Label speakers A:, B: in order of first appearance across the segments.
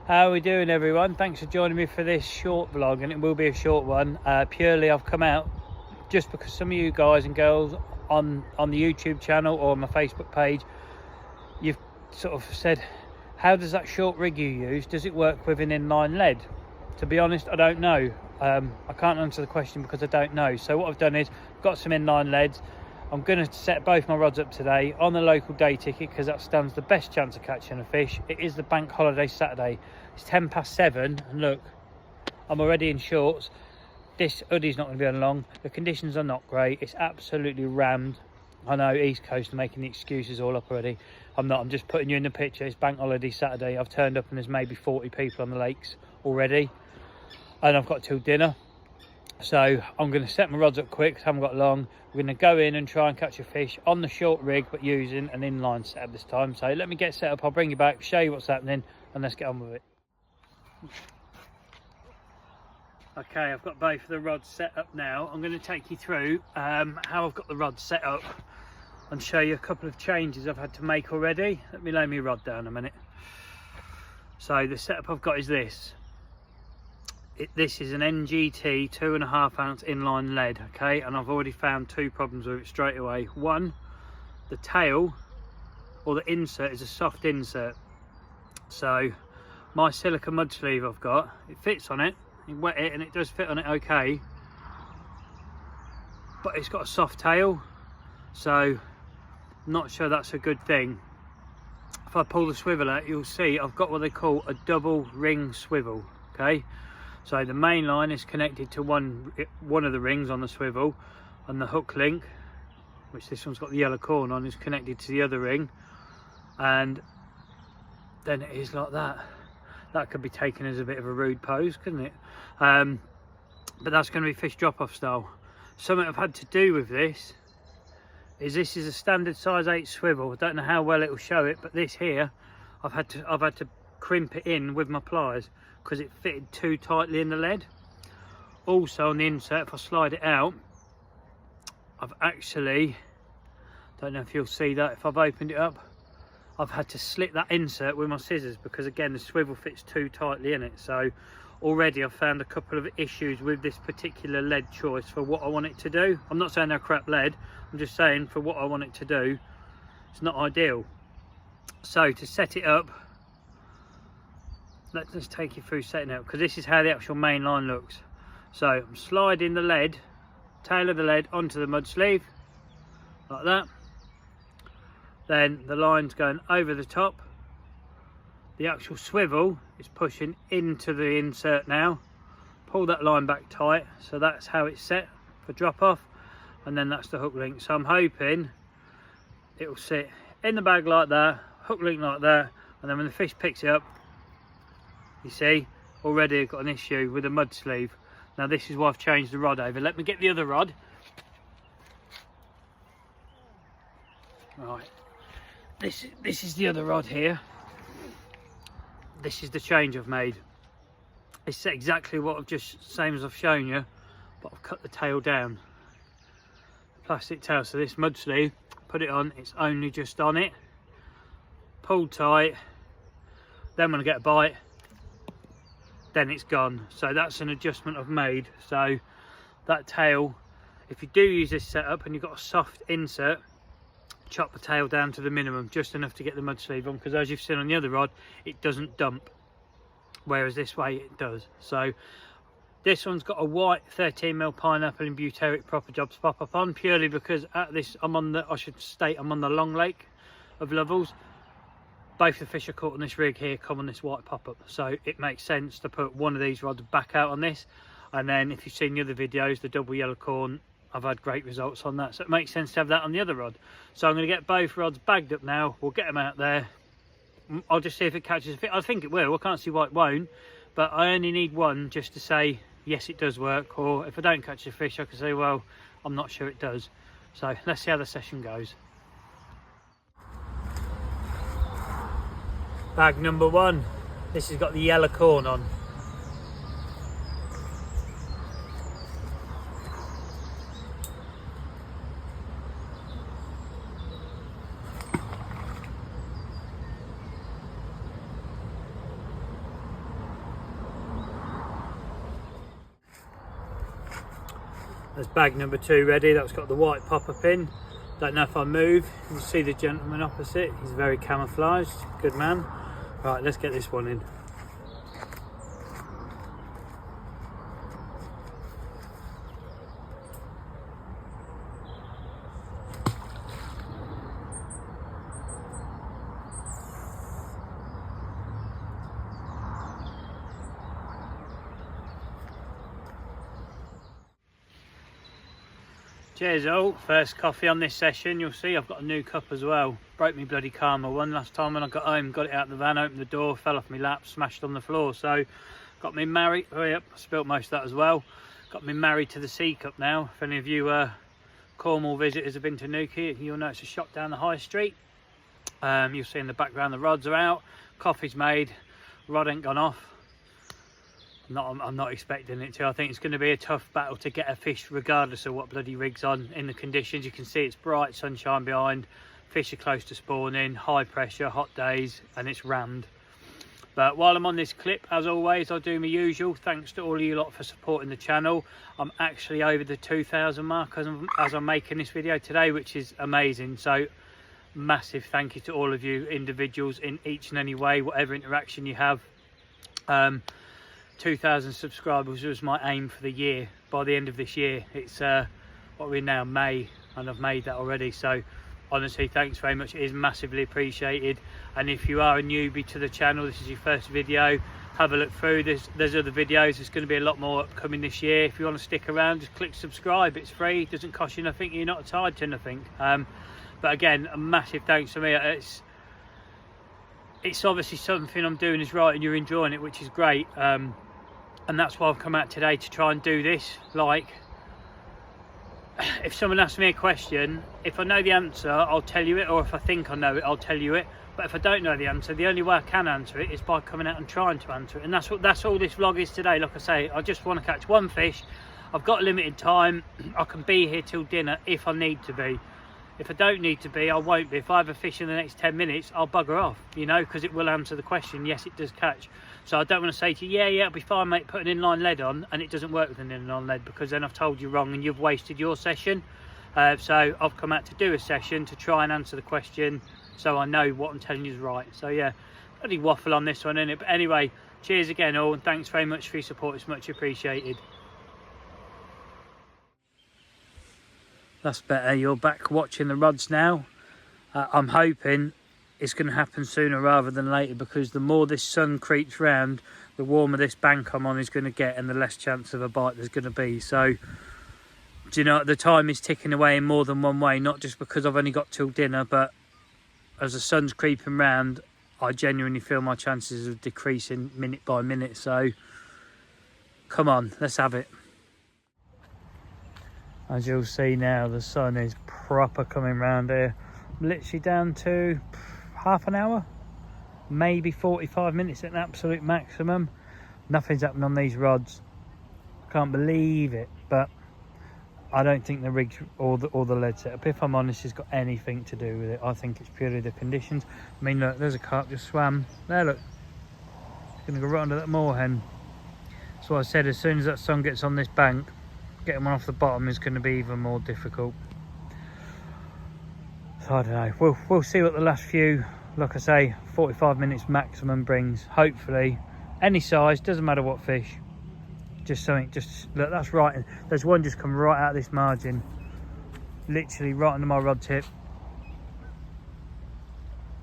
A: How are we doing, everyone? Thanks for joining me for this short vlog, and it will be a short one. Purely I've come out just because some of you guys and girls on the YouTube channel or on my Facebook page, you've sort of said, how does that short rig you use, does it work with an inline lead? To be honest, I don't know. I can't answer the question because I don't know. So what I've done is got some inline leads. I'm going to set both my rods up today on the local day ticket because that stands the best chance of catching a fish. It is the bank holiday Saturday. It's 7:10 and look, I'm already in shorts. This hoodie's not going to be on long. The conditions are not great. It's absolutely rammed. I know East Coast are making the excuses all up already. I'm not. I'm just putting you in the picture. It's bank holiday Saturday. I've turned up and there's maybe 40 people on the lakes already. And I've got till dinner. So I'm going to set my rods up quick, I haven't got long. We're going to go in and try and catch a fish on the short rig, but using an inline setup this time. So let me get set up, I'll bring you back, show you what's happening, and let's get on with it. Okay, I've got both of the rods set up now. I'm going to take you through how I've got the rods set up and show you a couple of changes I've had to make already. Let me lay my rod down a minute. So the setup I've got is this. This is an NGT 2.5 ounce inline lead, okay, and I've already found two problems with it straight away. One, the tail or the insert is a soft insert. So my silica mud sleeve I've got, it fits on it, you wet it and it does fit on it okay, but it's got a soft tail, so I'm not sure that's a good thing. If I pull the swivel out, you'll see I've got what they call a double ring swivel, okay. So the main line is connected to one of the rings on the swivel, and the hook link, which this one's got the yellow corn on, is connected to the other ring, and then it is like that. That could be taken as a bit of a rude pose, couldn't it? But that's going to be fish drop-off style. Something I've had to do with this is a standard size 8 swivel. I don't know how well it will show it, but this here, I've had to crimp it in with my pliers because it fitted too tightly in the lead. Also on the insert, if I slide it out, I've actually, don't know if you'll see that, if I've opened it up, I've had to slit that insert with my scissors because again the swivel fits too tightly in it. So already I've found a couple of issues with this particular lead choice for what I want it to do. I'm not saying they're crap lead, I'm just saying for what I want it to do, it's not ideal. So to set it up, let's just take you through setting it up because this is how the actual main line looks. So I'm sliding the lead, tail of the lead onto the mud sleeve like that. Then the line's going over the top. The actual swivel is pushing into the insert now. Pull that line back tight, so that's how it's set for drop off, and then that's the hook link. So I'm hoping it will sit in the bag like that, hook link like that, and then when the fish picks it up, you see, already I've got an issue with the mud sleeve. Now this is why I've changed the rod over. Let me get the other rod. Right, this is the other rod here. This is the change I've made. It's exactly what I've just, same as I've shown you, but I've cut the tail down. Plastic tail, so this mud sleeve, put it on, it's only just on it. Pulled tight, then when I get a bite, then it's gone. So that's an adjustment I've made. So that tail, if you do use this setup and you've got a soft insert, chop the tail down to the minimum, just enough to get the mud sleeve on, because as you've seen on the other rod, it doesn't dump, whereas this way it does. So this one's got a white 13mm pineapple and butyric proper jobs pop up on, purely because at this, I'm on the, I should state, I'm on the long lake of Lovells. Both the fish I caught on this rig here come on this white pop-up, so it makes sense to put one of these rods back out on this. And then if you've seen the other videos, the double yellow corn, I've had great results on that, so it makes sense to have that on the other rod. So I'm going to get both rods bagged up now. We'll get them out there. I'll just see if it catches a fish. I think it will. I can't see why it won't, but I only need one just to say yes, it does work, or if I don't catch a fish, I can say, well, I'm not sure it does. So let's see how the session goes. Bag number one. This has got the yellow corn on. There's bag number 2 ready. That's got the white popper pin. Don't know if I move. You can see the gentleman opposite. He's very camouflaged. Good man. Right, let's get this one in. Cheers all, first coffee on this session. You'll see I've got a new cup as well. Broke me bloody Karma one last time when I got home, got it out of the van, opened the door, fell off my lap, smashed on the floor. So got me married, oh yep, I spilt most of that as well. Got me married to the C cup now. If any of you Cornwall visitors have been to Newquay, you'll know it's a shop down the high street. You'll see in the background the rods are out, coffee's made, rod ain't gone off. I'm not expecting it to. I think it's going to be a tough battle to get a fish regardless of what bloody rig's on in the conditions. You can see it's bright sunshine behind, fish are close to spawning, high pressure, hot days, and it's rammed. But while I'm on this clip, as always, I'll do my usual. Thanks to all of you lot for supporting the channel. I'm actually over the 2,000 mark as I'm making this video today, which is amazing. So massive thank you to all of you individuals in each and any way, whatever interaction you have. 2,000 subscribers was my aim for the year. By the end of this year, it's what we're now, May, and I've made that already. So honestly, thanks very much. It is massively appreciated. And if you are a newbie to the channel, this is your first video, have a look through. There's other videos. There's going to be a lot more upcoming this year. If you want to stick around, just click subscribe. It's free, it doesn't cost you nothing, you're not tied to nothing. But again, a massive thanks to me. It's obviously something I'm doing is right and you're enjoying it, which is great. And that's why I've come out today to try and do this. Like, if someone asks me a question, if I know the answer, I'll tell you it, or if I think I know it, I'll tell you it. But if I don't know the answer, the only way I can answer it is by coming out and trying to answer it. And that's all this vlog is today. Like I say, I just want to catch one fish. I've got limited time. I can be here till dinner if I need to be. If I don't need to be, I won't be. If I have a fish in the next 10 minutes, I'll bugger off, you know, because it will answer the question. Yes, it does catch. So I don't want to say to you, yeah, it'll be fine, mate, put an inline lead on, and it doesn't work with an inline lead, because then I've told you wrong and you've wasted your session. So I've come out to do a session to try and answer the question so I know what I'm telling you is right. So yeah, bloody waffle on this one, innit? But anyway, cheers again all, and thanks very much for your support. It's much appreciated. That's better. You're back watching the rods now. I'm hoping it's going to happen sooner rather than later, because the more this sun creeps round, the warmer this bank I'm on is going to get, and the less chance of a bite there's going to be. So, do you know, the time is ticking away in more than one way, not just because I've only got till dinner, but as the sun's creeping round, I genuinely feel my chances of decreasing minute by minute. So, come on, let's have it. As you'll see now, the sun is proper coming round here. Literally down to half an hour, maybe 45 minutes at an absolute maximum. Nothing's happened on these rods. Can't believe it, but I don't think the rig or the lead setup, if I'm honest, has got anything to do with it. I think it's purely the conditions. I mean, look, there's a carp just swam there. Look, it's gonna go right under that moorhen. So I said, as soon as that sun gets on this bank, getting one off the bottom is going to be even more difficult. So I don't know, we'll see what the last few, like I say, 45 minutes maximum brings. Hopefully any size, doesn't matter what fish, just something. Just look, that's right, there's one just come right out of this margin, literally right under my rod tip.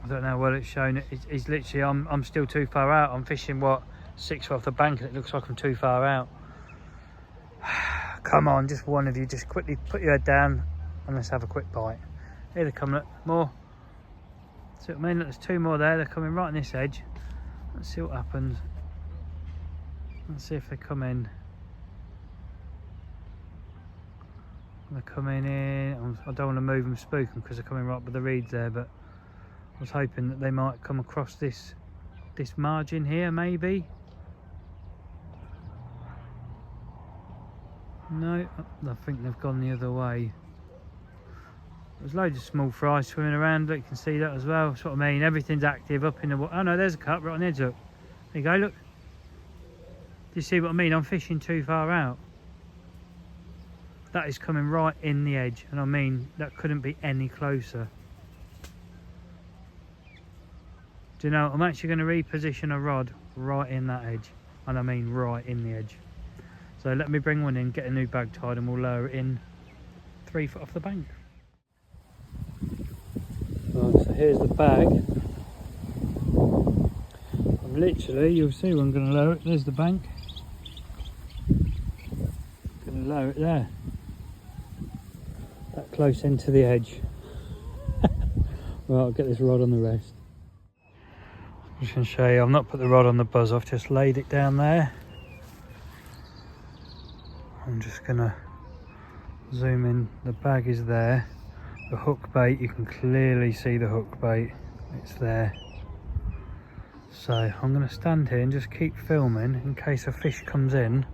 A: I don't know what it's showing. It's literally, I'm still too far out. I'm fishing what, 6 foot off the bank, and it looks like I'm too far out. Come on, just one of you, just quickly put your head down and let's have a quick bite. Here they come, look, more. See what I mean? Look, there's 2 more there. They're coming right on this edge. Let's see what happens. Let's see if they come in. They're coming in. I don't want to move them, spook them, because they're coming right by the reeds there, but I was hoping that they might come across this margin here, maybe. No, I think they've gone the other way. There's loads of small fry swimming around. Look, you can see that as well. That's what I mean. Everything's active up in the water. Oh no, there's a carp right on the edge. Look, there you go. Look. Do you see what I mean? I'm fishing too far out. That is coming right in the edge, and I mean, that couldn't be any closer. Do you know, I'm actually going to reposition a rod right in that edge, and I mean right in the edge. So let me bring one in, get a new bag tied, and we'll lower it in 3 foot off the bank. Right, so here's the bag. I'm literally, you'll see where I'm going to lower it. There's the bank. Going to lower it there. That close into the edge. Right, I'll get this rod on the rest. I'm just going to show you, I've not put the rod on the buzz, I've just laid it down there. I'm just going to zoom in, the bag is there. The hook bait, you can clearly see the hook bait, it's there. So I'm going to stand here and just keep filming in case a fish comes in.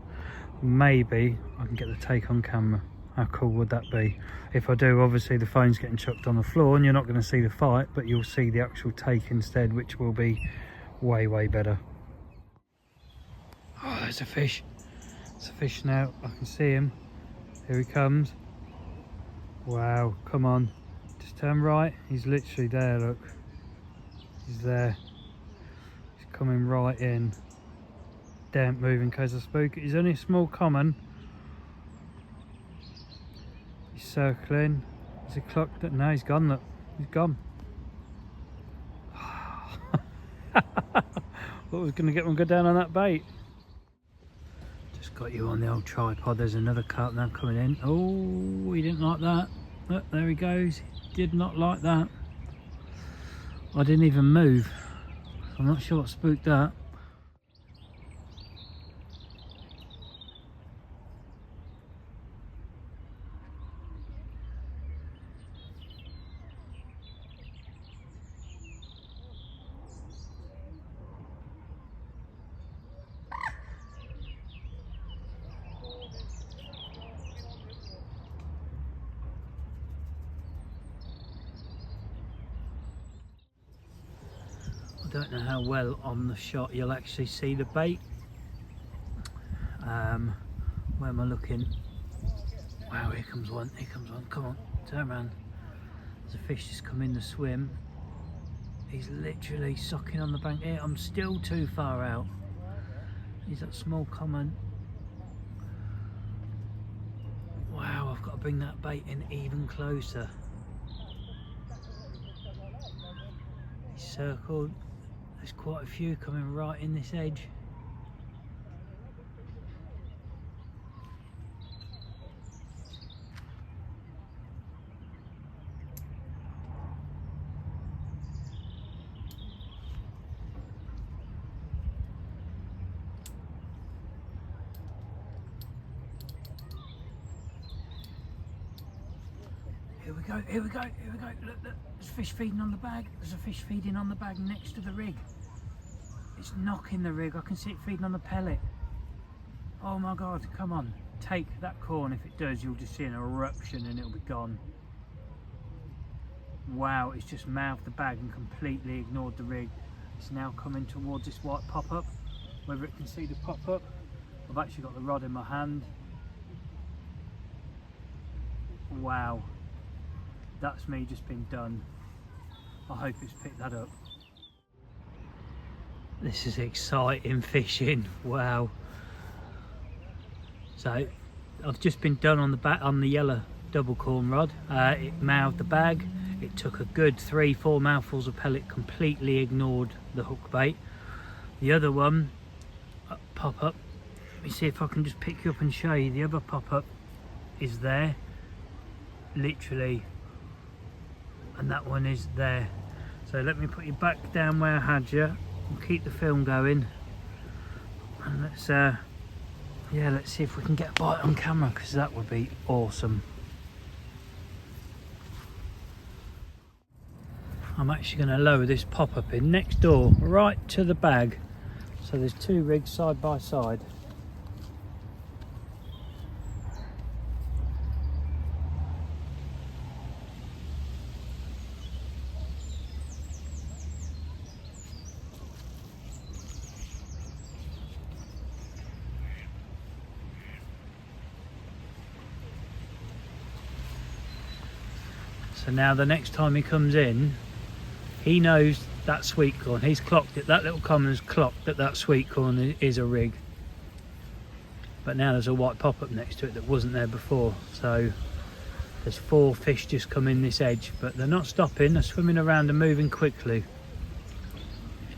A: Maybe I can get the take on camera. How cool would that be? If I do, obviously the phone's getting chucked on the floor and you're not going to see the fight, but you'll see the actual take instead, which will be way, way better. Oh, there's a fish. There's a fish now. I can see him. Here he comes. Wow, come on. Just turn right. He's literally there, look. He's there. He's coming right in. Don't move in case I spook it. He's only a small common. He's circling. Is he clocked it? No, he's gone, look. He's gone. Thought I was going to get one go down on that bait. Just got you on the old tripod. There's another carp now coming in. Oh, he didn't like that. Look, there he goes. He did not like that. I didn't even move. I'm not sure what spooked that. I don't know how well on the shot you'll actually see the bait. Where am I looking? Wow, here comes one, come on, turn around. There's a fish just come in the swim. He's literally sucking on the bank here. I'm still too far out. He's that small common. Wow, I've got to bring that bait in even closer. He's circled. There's quite a few coming right in this edge. Here we go, here we go, here we go. Look, look, there's a fish feeding on the bag. There's a fish feeding on the bag next to the rig. It's knocking the rig. I can see it feeding on the pellet. Oh my God, come on. Take that corn. If it does, you'll just see an eruption and it'll be gone. Wow, it's just mouthed the bag and completely ignored the rig. It's now coming towards this white pop-up. Whether it can see the pop-up. I've actually got the rod in my hand. Wow. That's me just been done. I hope it's picked that up. This is exciting fishing. Wow. So I've just been done on the back on the yellow double corn rod. It mouthed the bag. It took a good 3-4 mouthfuls of pellet, completely ignored the hook bait. The other one, pop up. Let me see if I can just pick you up and show you. The other pop up is there, literally. And that one is there. So let me put you back down where I had you and keep the film going, and let's yeah, let's see if we can get a bite on camera, because that would be awesome. I'm actually going to lower this pop-up in next door right to the bag, so there's 2 rigs side by side. So now the next time he comes in, he knows that sweet corn. He's clocked it. That little common's clocked that that sweet corn is a rig. But now there's a white pop-up next to it that wasn't there before. So there's 4 fish just come in this edge, but they're not stopping. They're swimming around and moving quickly.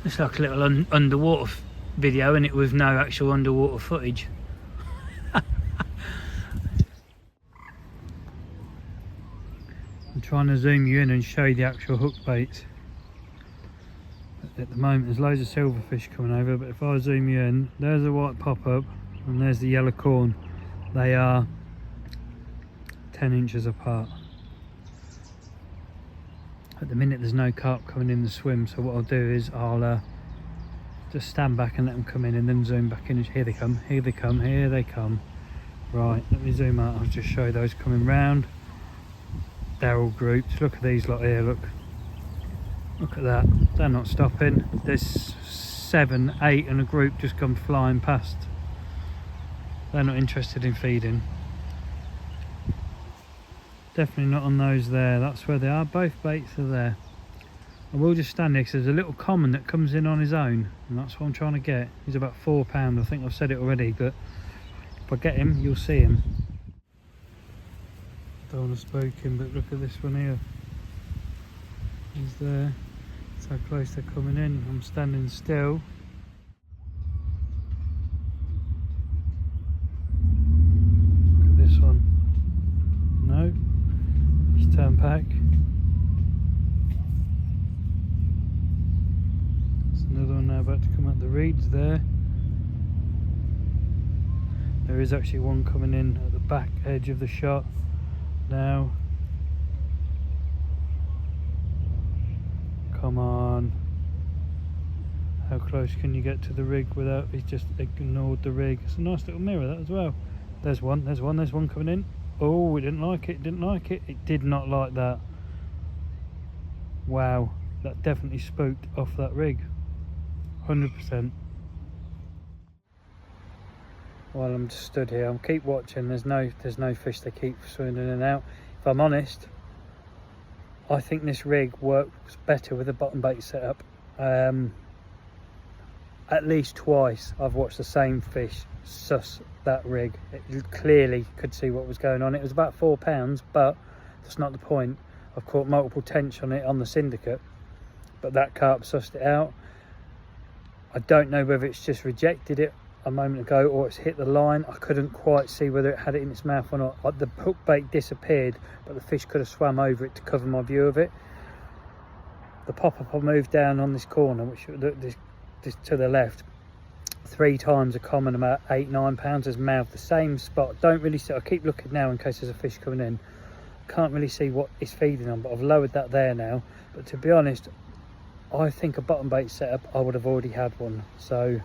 A: It's like a little underwater video, and it with no actual underwater footage. I'm trying to zoom you in and show you the actual hook baits. At the moment there's loads of silverfish coming over, but if I zoom you in, there's a white pop-up and there's the yellow corn. They are 10 inches apart. At the minute there's no carp coming in the swim, so what I'll do is I'll just stand back and let them come in, and then zoom back in. Here they come, here they come, here they come. Right, let me zoom out. I'll just show you those coming round. They're all grouped. Look at these lot here, look at that. They're not stopping. There's 7, 8 and a group just come flying past. They're not interested in feeding. Definitely not on those there. That's where they are. Both baits are there. I will just stand here because there's a little common that comes in on his own, and that's what I'm trying to get. He's about £4. I think I've said it already, but if I get him, you'll see him. Don't want to spook him, but look at this one here. He's there. That's how close they're coming in. I'm standing still. Look at this one. No. Just turn back. There's another one now about to come out the reeds there. There is actually one coming in at the back edge of the shot now. Come on. How close can you get to the rig without, he's just ignored the rig. It's a nice little mirror that as well. There's one coming in. Oh, it didn't like it, didn't like it. It did not like that. Wow, that definitely spooked off that rig. 100%. While I'm just stood here, I'll keep watching. There's no fish. They keep swimming in and out. If I'm honest, I think this rig works better with a bottom bait setup. At least twice I've watched the same fish suss that rig. It clearly could see what was going on. It was about £4, but that's not the point. I've caught multiple tench on it on the Syndicate, but that carp sussed it out. I don't know whether it's just rejected it a moment ago or it's hit the line. I couldn't quite see whether it had it in its mouth or not. The hook bait disappeared, but the fish could have swam over it to cover my view of it. The pop-up, I moved down on this corner, which this to the left, 3 times a common, about £8–9 has mouthed the same spot. Don't really see. I keep looking now in case there's a fish coming in. Can't really see what it's feeding on, but I've lowered that there now. But to be honest, I think a bottom bait setup, I would have already had one. So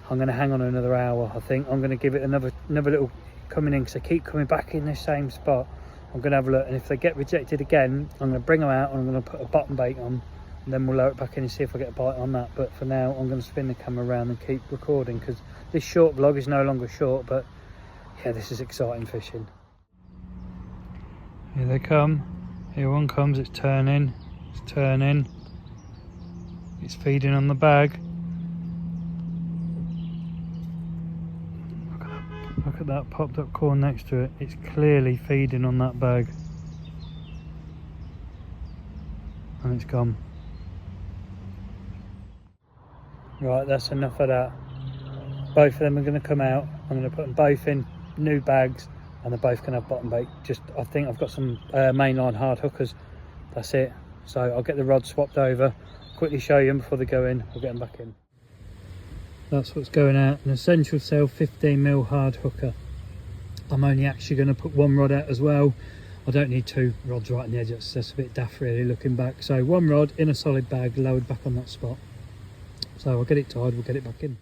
A: I'm going to hang on another hour. I think I'm going to give it another little coming in, because they keep coming back in this same spot. I'm going to have a look, and if they get rejected again, I'm going to bring them out and I'm going to put a bottom bait on, and then we'll lower it back in and see if I get a bite on that. But for now, I'm going to spin the camera around and keep recording, because this short vlog is no longer short. But yeah, this is exciting fishing. Here they come. Here one comes. It's turning. It's turning. It's feeding on the bag. Look at that popped up corn next to it. It's clearly feeding on that bag. And it's gone. Right, that's enough of that. Both of them are going to come out. I'm going to put them both in new bags, and they're both going to have bottom bait. I think I've got some mainline hard hookers. That's it. So I'll get the rod swapped over, quickly show you them before they go in. We'll get them back in. That's what's going out. An Essential Cell 15mm hard hooker. I'm only actually going to put one rod out as well. I don't need 2 rods right on the edge. That's a bit daft really looking back. So one rod in a solid bag, lowered back on that spot. So I'll get it tied, we'll get it back in.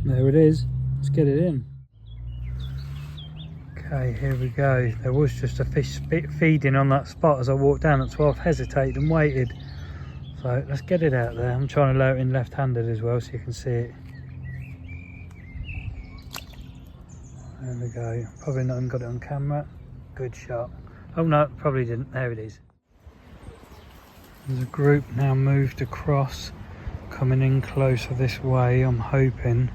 A: There it is. Let's get it in. Okay, here we go. There was just a fish feeding on that spot as I walked down. That's why I've hesitated and waited. So let's get it out there. I'm trying to lower it in left-handed as well so you can see it. There we go. Probably not even got it on camera. Good shot. Oh no, it probably didn't. There it is. There's a group now moved across, coming in closer this way. I'm hoping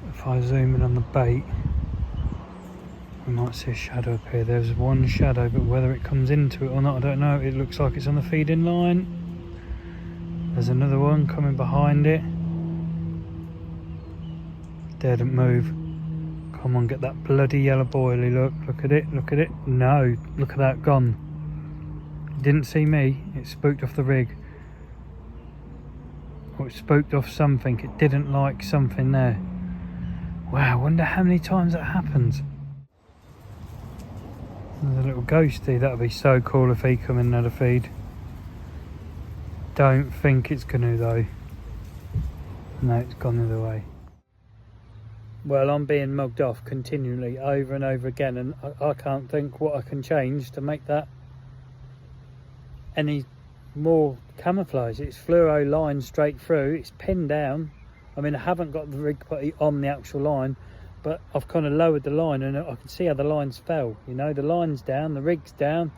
A: if I zoom in on the bait, we might see a shadow up here. There's one shadow, but whether it comes into it or not, I don't know. It looks like it's on the feeding line. There's another one coming behind it. Didn't move. Come on, get that bloody yellow boilie. Look at it, look at it. No, look at that, gone. Didn't see me. It spooked off the rig. Or it spooked off something. It didn't like something there. Wow, I wonder how many times that happens. There's a little ghosty. That would be so cool if he come in and had a feed. Don't think it's gonna though. No, it's gone the other way. Well, I'm being mugged off continually over and over again, and I can't think what I can change to make that any more camouflage. It's fluoro line straight through, it's pinned down. I mean, I haven't got the rig putty on the actual line, but I've kind of lowered the line and I can see how the lines fell. You know, the line's down, the rig's down.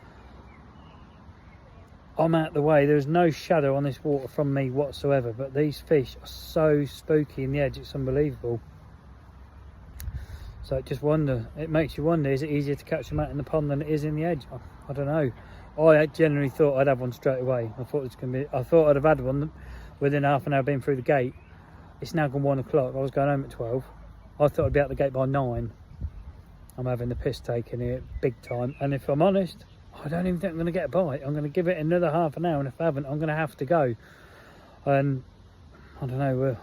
A: I'm out the way. There's no shadow on this water from me whatsoever, but these fish are so spooky in the edge, it's unbelievable. So it makes you wonder, is it easier to catch them out in the pond than it is in the edge? I don't know. I generally thought I'd have one straight away. I thought I'd have had one within half an hour being through the gate. It's now gone 1 o'clock. I was going home at 12. I thought I'd be out the gate by 9. I'm having the piss taken here big time. And if I'm honest, I don't even think I'm going to get a bite. I'm going to give it another half an hour, and if I haven't, I'm going to have to go. And I don't know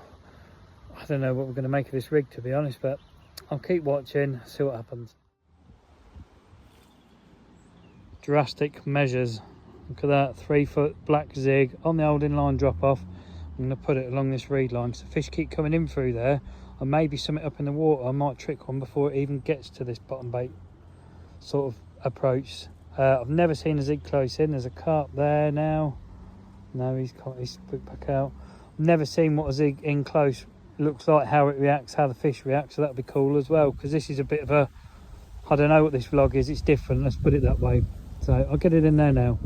A: what we're going to make of this rig, to be honest, but I'll keep watching, see what happens. Drastic measures. Look at that, 3 foot black zig on the old inline drop off. I'm going to put it along this reed line because the fish keep coming in through there, and maybe something up in the water. I might trick one before it even gets to this bottom bait sort of approach. I've never seen a zig close in. There's a carp there now. No, he's put back out. I've never seen what a zig in close looks like, how it reacts, how the fish reacts, so that'd be cool as well, because this is a bit of a, I don't know what this vlog is, it's different, let's put it that way. So I'll get it in there now.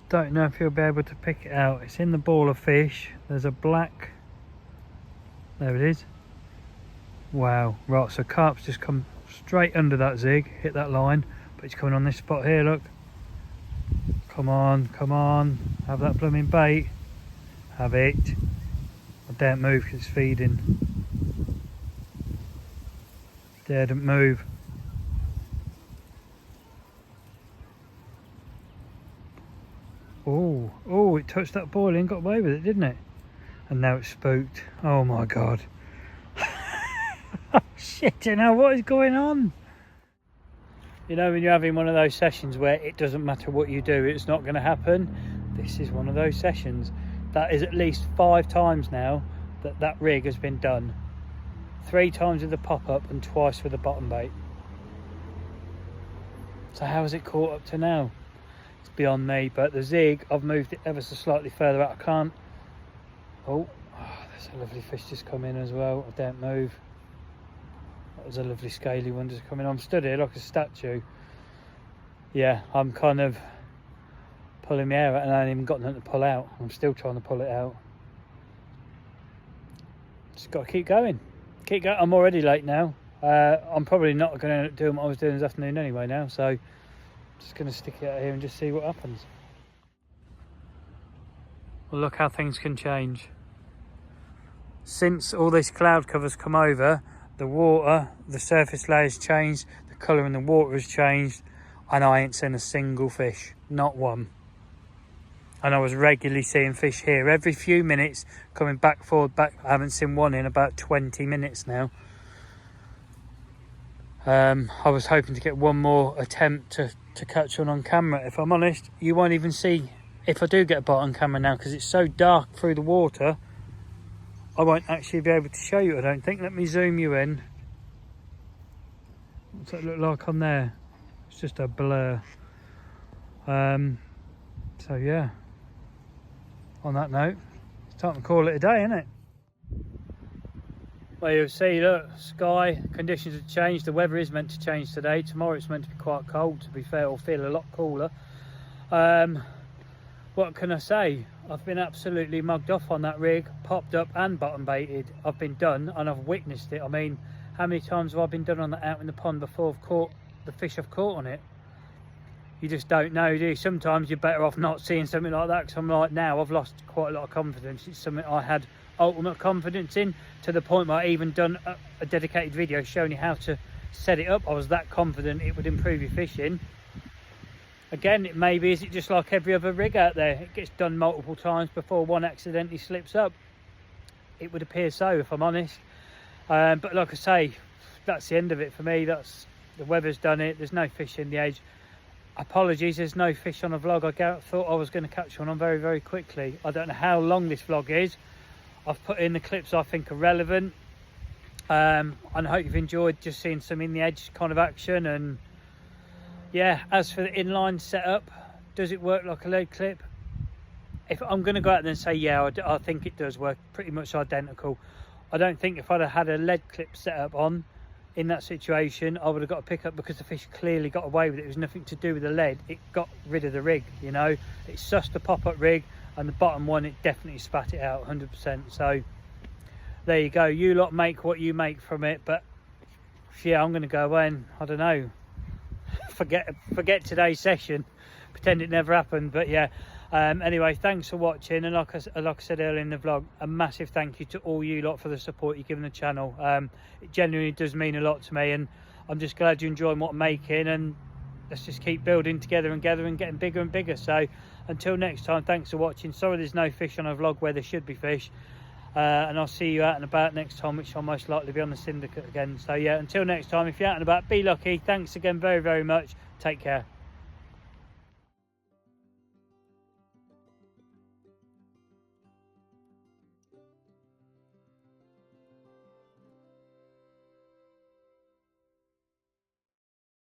A: Don't know if you'll be able to pick it out. It's in the ball of fish. There's a black, there it is. Wow, right, so carp's just come straight under that zig, hit that line, but it's coming on this spot here, look. Come on, have that blooming bait. Have it. I daren't move because it's feeding. Daren't move. Oh, it touched that boilie and got away with it, didn't it? And now it's spooked. Oh my God. Shit, you know what is going on? You know, when you're having one of those sessions where it doesn't matter what you do, it's not going to happen. This is one of those sessions. That is at least 5 times now that rig has been done. 3 times with the pop-up and twice with the bottom bait. So how has it caught up to now? It's beyond me, but the zig, I've moved it ever so slightly further out. I can't. Oh, there's a lovely fish just come in as well. I don't move. That was a lovely scaly one just coming. I'm stood here like a statue. Yeah, I'm kind of pulling my hair out and I ain't even got nothing to pull out. I'm still trying to pull it out. Just got to keep going. I'm already late now. I'm probably not going to do what I was doing this afternoon anyway now, so just going to stick it out here and just see what happens. Well, look how things can change. Since all this cloud cover's come over, the water, the surface layer's changed, the colour in the water has changed, and I ain't seen a single fish, not one. And I was regularly seeing fish here every few minutes, coming back, forward, back. I haven't seen one in about 20 minutes now. I was hoping to get one more attempt to catch one on camera. If I'm honest, you won't even see if I do get a bite on camera now, because it's so dark through the water. I won't actually be able to show you, I don't think. Let me zoom you in. What's that look like on there? It's just a blur. So yeah, on that note, it's time to call it a day, isn't it? Well, you'll see, look, sky conditions have changed. The weather is meant to change today. Tomorrow it's meant to be quite cold, to be fair. It'll feel a lot cooler. What can I say? I've been absolutely mugged off on that rig, popped up and bottom baited. I've been done and I've witnessed it. I mean, how many times have I been done on that out in the pond before I've caught the fish I've caught on it? You just don't know, do you? Sometimes you're better off not seeing something like that, because I'm like, now I've lost quite a lot of confidence. It's something I had ultimate confidence in, to the point where I even done a dedicated video showing you how to set it up. I was that confident it would improve your fishing. Again, it maybe, is it just like every other rig out there? It gets done multiple times before one accidentally slips up. It would appear so, if I'm honest. But like I say, that's the end of it for me. That's, the weather's done it. There's no fish in the edge. Apologies, there's no fish on a vlog. I thought I was going to catch one on very, very quickly. I don't know how long this vlog is. I've put in the clips I think are relevant. And I hope you've enjoyed just seeing some in the edge kind of action. And yeah, as for the inline setup, does it work like a lead clip? If I'm going to go out there and say, yeah, I think it does work pretty much identical. I don't think if I'd have had a lead clip setup on in that situation, I would have got a pickup, because the fish clearly got away with it. It was nothing to do with the lead. It got rid of the rig, you know. It's just a pop-up rig, and the bottom one, it definitely spat it out 100%. So there you go. You lot make what you make from it. But yeah, I'm going to go away and, I don't know, forget today's session, pretend it never happened. But yeah, anyway, thanks for watching, and like I said earlier in the vlog, a massive thank you to all you lot for the support you've given the channel. It genuinely does mean a lot to me, and I'm just glad you're enjoying what I'm making, and let's just keep building together and getting bigger and bigger. So until next time, thanks for watching. Sorry there's no fish on a vlog where there should be fish, and I'll see you out and about next time, which I'll most likely be on the Syndicate again. So yeah, until next time, if you're out and about, be lucky. Thanks again very, very much. Take care.